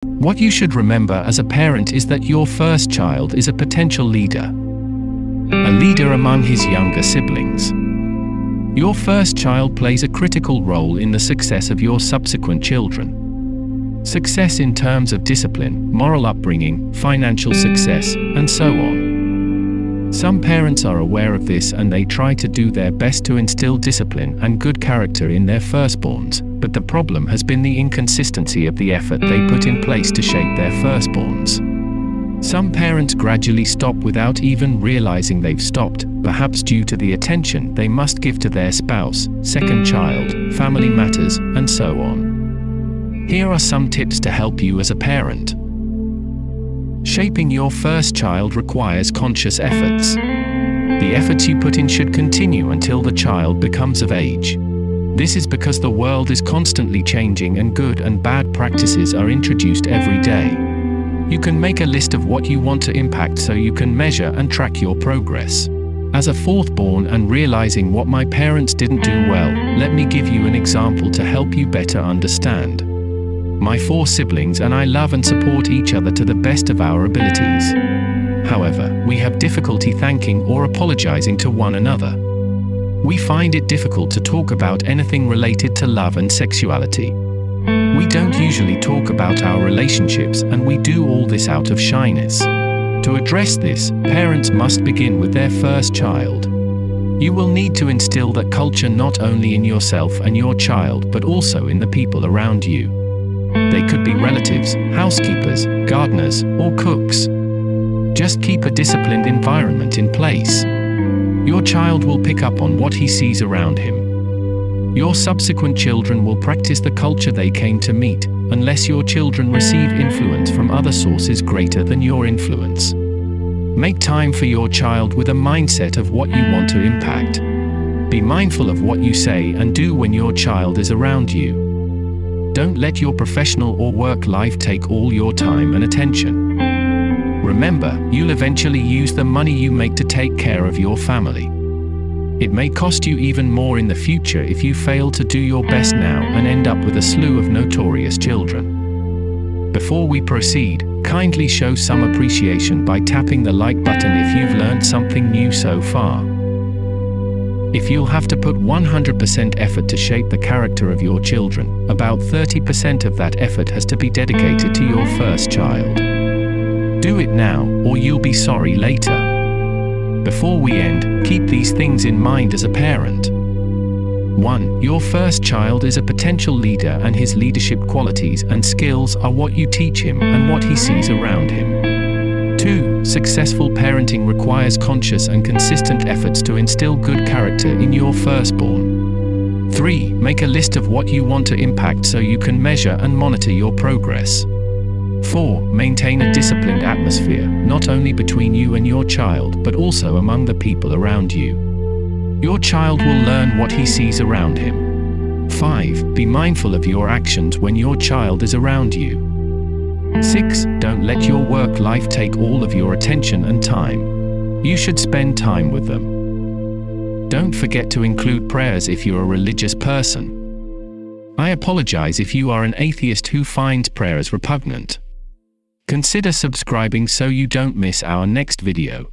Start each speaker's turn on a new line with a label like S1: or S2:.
S1: What you should remember as a parent is that your first child is a potential leader. A leader among his younger siblings. Your first child plays a critical role in the success of your subsequent children. Success in terms of discipline, moral upbringing, financial success, and so on. Some parents are aware of this and they try to do their best to instill discipline and good character in their firstborns, but the problem has been the inconsistency of the effort they put in place to shape their firstborns. Some parents gradually stop without even realizing they've stopped, perhaps due to the attention they must give to their spouse, second child, family matters, and so on. Here are some tips to help you as a parent. Shaping your first child requires conscious efforts. The efforts you put in should continue until the child becomes of age. This is because the world is constantly changing and good and bad practices are introduced every day. You can make a list of what you want to impact so you can measure and track your progress. As a fourth-born and realizing what my parents didn't do well, let me give you an example to help you better understand. My 4 siblings and I love and support each other to the best of our abilities. However, we have difficulty thanking or apologizing to one another. We find it difficult to talk about anything related to love and sexuality. We don't usually talk about our relationships and we do all this out of shyness. To address this, parents must begin with their first child. You will need to instill that culture not only in yourself and your child but also in the people around you. They could be relatives, housekeepers, gardeners, or cooks. Just keep a disciplined environment in place. Your child will pick up on what he sees around him. Your subsequent children will practice the culture they came to meet, unless your children receive influence from other sources greater than your influence. Make time for your child with a mindset of what you want to impact. Be mindful of what you say and do when your child is around you. Don't let your professional or work life take all your time and attention. Remember, you'll eventually use the money you make to take care of your family. It may cost you even more in the future if you fail to do your best now and end up with a slew of notorious children. Before we proceed, kindly show some appreciation by tapping the like button if you've learned something new so far. If you'll have to put 100% effort to shape the character of your children, about 30% of that effort has to be dedicated to your first child. Do it now, or you'll be sorry later. Before we end, keep these things in mind as a parent. 1. Your first child is a potential leader and his leadership qualities and skills are what you teach him and what he sees around him. 2. Successful parenting requires conscious and consistent efforts to instill good character in your firstborn. 3. Make a list of what you want to impact so you can measure and monitor your progress. 4. Maintain a disciplined atmosphere, not only between you and your child, but also among the people around you. Your child will learn what he sees around him. 5. Be mindful of your actions when your child is around you. 6. Don't let your work life take all of your attention and time. You should spend time with them. Don't forget to include prayers if you're a religious person. I apologize if you are an atheist who finds prayers repugnant. Consider subscribing so you don't miss our next video.